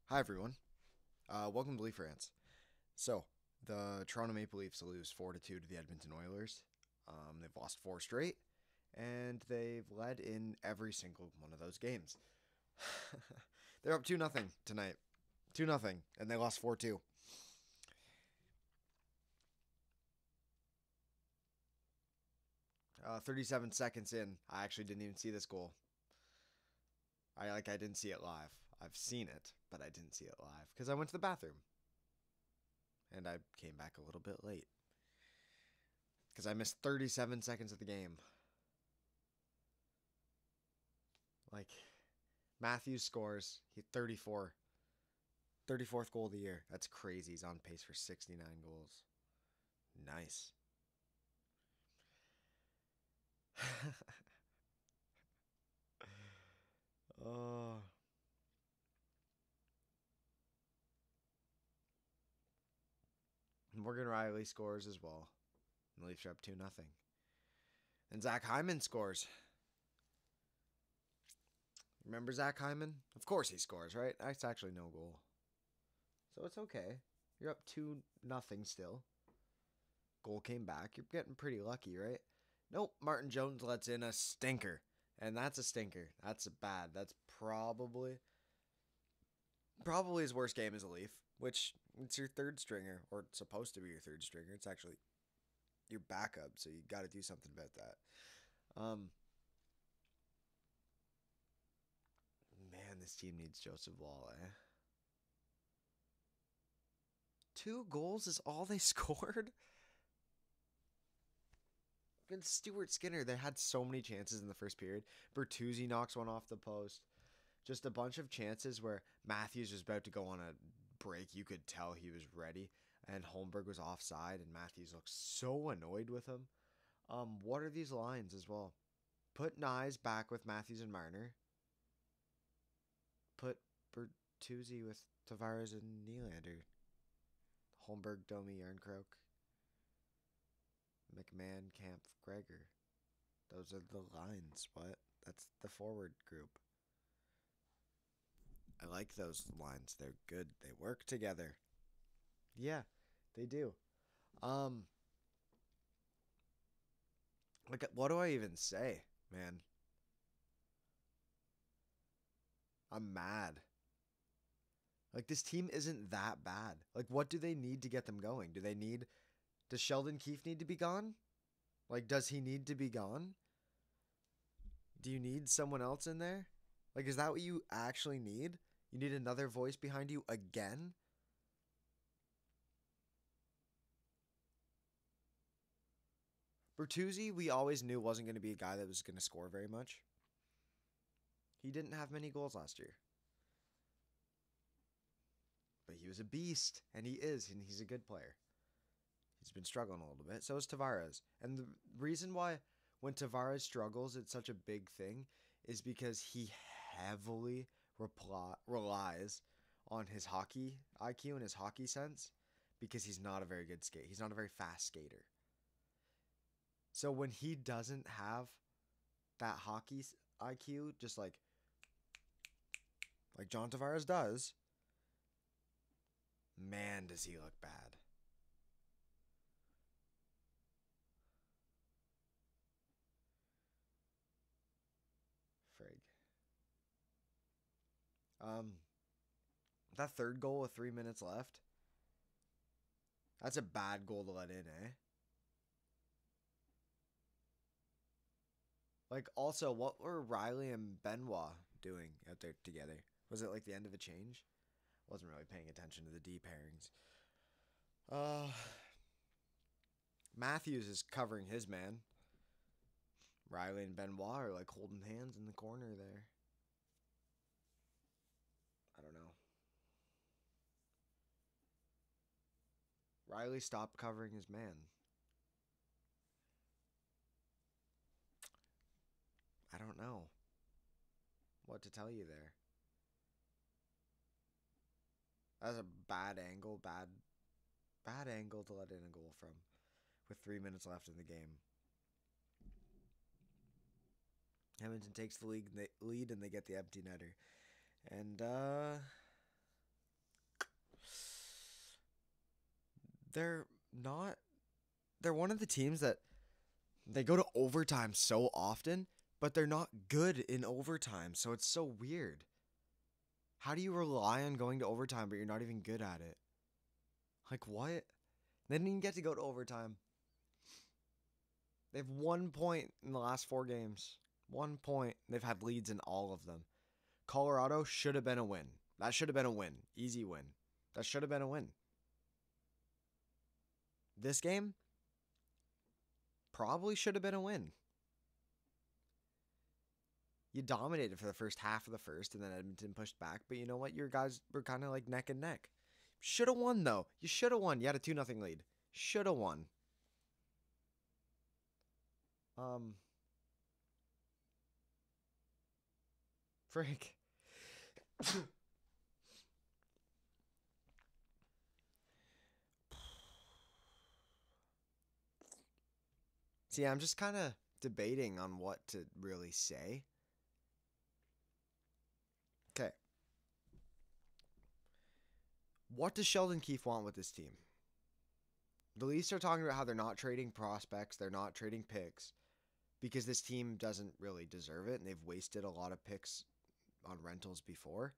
Hi, everyone. Welcome to Rants. So, the Toronto Maple Leafs lose 4-2 to the Edmonton Oilers. They've lost four straight, and they've led in every single one of those games. They're up 2-0 tonight. 2-0, and they lost 4-2. 37 seconds in, I actually didn't even see this goal. I didn't see it live. I've seen it, but I didn't see it live because I went to the bathroom and I came back a little bit late because I missed 37 seconds of the game. Like, Matthews scores. He 34. 34th goal of the year. That's crazy. He's on pace for 69 goals. Nice. Oh. Morgan Riley scores as well. And the Leafs are up 2-0. And Zach Hyman scores. Remember Zach Hyman? Of course he scores, right? That's actually no goal. So it's okay. You're up 2-0 still. Goal came back. You're getting pretty lucky, right? Nope. Martin Jones lets in a stinker. And that's a stinker. That's bad. That's probably his worst game as a Leaf, which it's your third stringer, or it's supposed to be your third stringer. It's actually your backup, so you got to do something about that. Um, Man, this team needs Joseph Wall, eh? 2 goals is all they scored? Against Stuart Skinner, they had so many chances in the first period. Bertuzzi knocks one off the post. Just a bunch of chances where Matthews was about to go on a break. You could tell he was ready. And Holmberg was offside, and Matthews looked so annoyed with him. What are these lines as well? Put Nyes back with Matthews and Marner. Put Bertuzzi with Tavares and Nylander. Holmberg, Domi, Yarncroke, McMahon, Camp, Gregor. Those are the lines. What? That's the forward group. I like those lines. They're good. They work together. Yeah, they do. Um, like, what do I even say, man? I'm mad. Like, this team isn't that bad. Like, what do they need to get them going? Does Sheldon Keefe need to be gone? Like, does he need to be gone? Do you need someone else in there? Like, is that what you actually need? You need another voice behind you again? Bertuzzi, we always knew wasn't going to be a guy that was going to score very much. He didn't have many goals last year. But he was a beast, and he's a good player. He's been struggling a little bit. So is Tavares. And the reason why when Tavares struggles, it's such a big thing is because he heavily relies on his hockey IQ and his hockey sense because he's not a very good skate. He's not a very fast skater. So when he doesn't have that hockey IQ, just like John Tavares does, man, does he look bad. Frig. Um, that third goal with 3 minutes left, that's a bad goal to let in, eh? Like, also, what were Riley and Benoit doing out there together? Was it like the end of a change? Wasn't really paying attention to the D pairings. Uh, Matthews is covering his man. Riley and Benoit are like holding hands in the corner there. I don't know. Riley stopped covering his man. I don't know what to tell you there. That's a bad angle to let in a goal from with 3 minutes left in the game. Edmonton takes the lead and they get the empty netter. And they're not. They're one of the teams that they go to overtime so often, but they're not good in overtime. So it's so weird. How do you rely on going to overtime, but you're not even good at it? Like, what? They didn't even get to go to overtime. They have 1 point in the last 4 games. 1 point. They've had leads in all of them. Colorado should have been a win. That should have been a win. Easy win. That should have been a win. This game probably should have been a win. You dominated for the first half of the first, and then Edmonton pushed back. But you know what? Your guys were kind of like neck and neck. Should have won, though. You should have won. You had a 2-0 lead. Should have won. Frick. See, I'm just kind of debating on what to really say. Okay. What does Sheldon Keefe want with this team? The Leafs are talking about how they're not trading prospects, they're not trading picks, because this team doesn't really deserve it, and they've wasted a lot of picks on rentals before.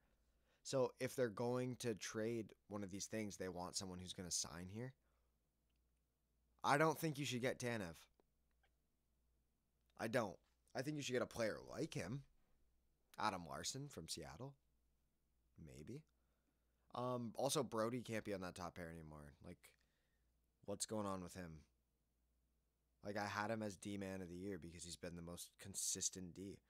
So if they're going to trade one of these things, they want someone who's going to sign here. I don't think you should get Tanev. I don't. I think you should get a player like him. Adam Larson from Seattle. Maybe. Also, Brody can't be on that top pair anymore. Like, what's going on with him? Like, I had him as D-Man of the year because he's been the most consistent D.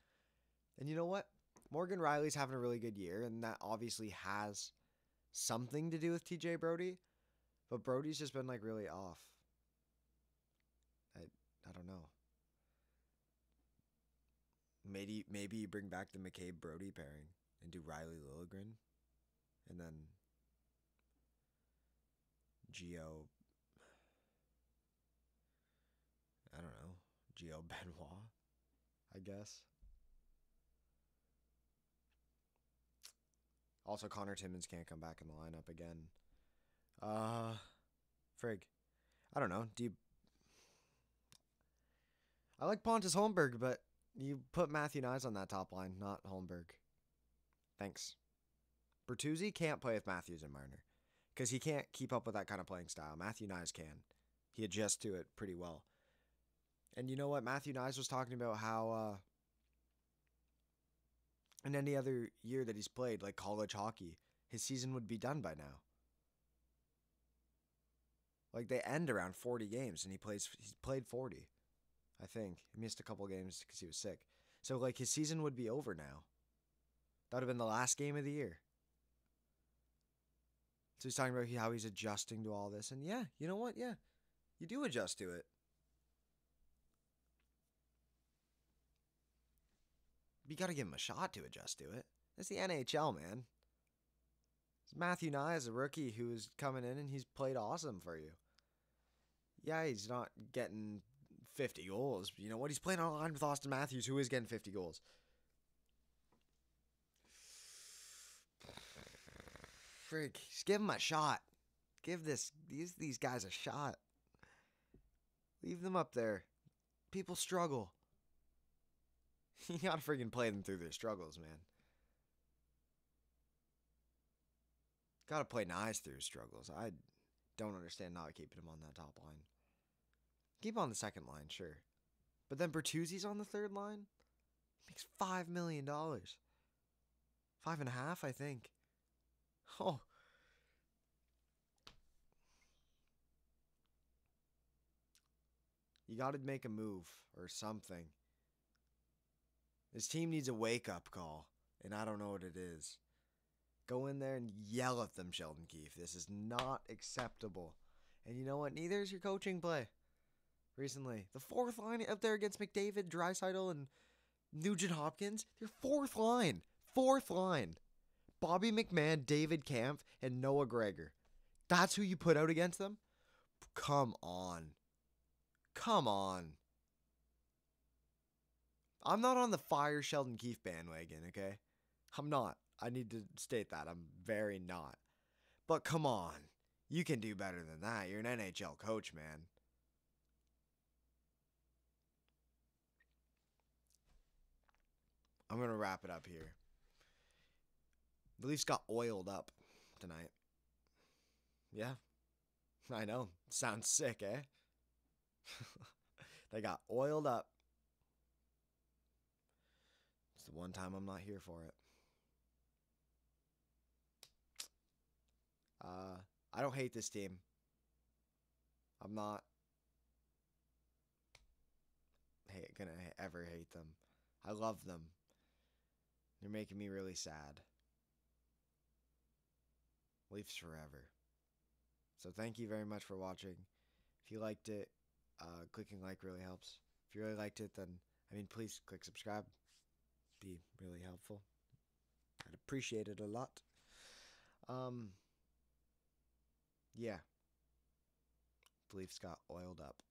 And you know what? Morgan Riley's having a really good year, and that obviously has something to do with TJ Brody. But Brody's just been, like, really off. I don't know. Maybe you bring back the McCabe-Brody pairing and do Riley Liljegren. And then Gio, I don't know, Gio Benoit, I guess. Also, Connor Timmins can't come back in the lineup again. Frig. I don't know. I like Pontus Holmberg, but you put Matthew Nyes on that top line, not Holmberg. Thanks. Bertuzzi can't play with Matthews and Marner because he can't keep up with that kind of playing style. Matthew Nyes can. He adjusts to it pretty well. And you know what? Matthew Nyes was talking about how in any other year that he's played, like college hockey, his season would be done by now. Like, they end around 40 games, and he's played 40, I think. He missed a couple games because he was sick. So, like, his season would be over now. That would have been the last game of the year. So he's talking about how he's adjusting to all this. And yeah, you know what? Yeah, you do adjust to it. But you got to give him a shot to adjust to it. It's the NHL, man. It's Matthew Nye, a rookie who's coming in, and he's played awesome for you. Yeah, he's not getting 50 goals. But you know what? He's playing on a line with Austin Matthews, who is getting 50 goals. Frig, just give him a shot. Give these guys a shot. Leave them up there. People struggle. You gotta freaking play them through their struggles, man. Gotta play nice through his struggles. I don't understand not keeping him on that top line. Keep him on the second line, sure. But then Bertuzzi's on the third line? He makes $5 million. 5.5, I think. Oh. You got to make a move or something. This team needs a wake-up call, and I don't know what it is. Go in there and yell at them, Sheldon Keefe. This is not acceptable. And you know what? Neither is your coaching play. Recently, the fourth line up there against McDavid, Draisaitl, and Nugent Hopkins. Your fourth line. Fourth line. Bobby McMahon, David Kampf, and Noah Gregor. That's who you put out against them? Come on. Come on. I'm not on the fire Sheldon Keefe bandwagon, okay? I'm not. I need to state that. I'm very not. But come on. You can do better than that. You're an NHL coach, man. I'm going to wrap it up here. The Leafs got oiled up tonight. Yeah, I know. Sounds sick, eh? They got oiled up. It's the one time I'm not here for it. I don't hate this team. I'm not gonna ever hate them. I love them. They're making me really sad. Leafs forever. So thank you very much for watching. If you liked it, clicking like really helps. If you really liked it, then, please click subscribe. Be really helpful. I'd appreciate it a lot. Yeah. The Leafs got oiled up.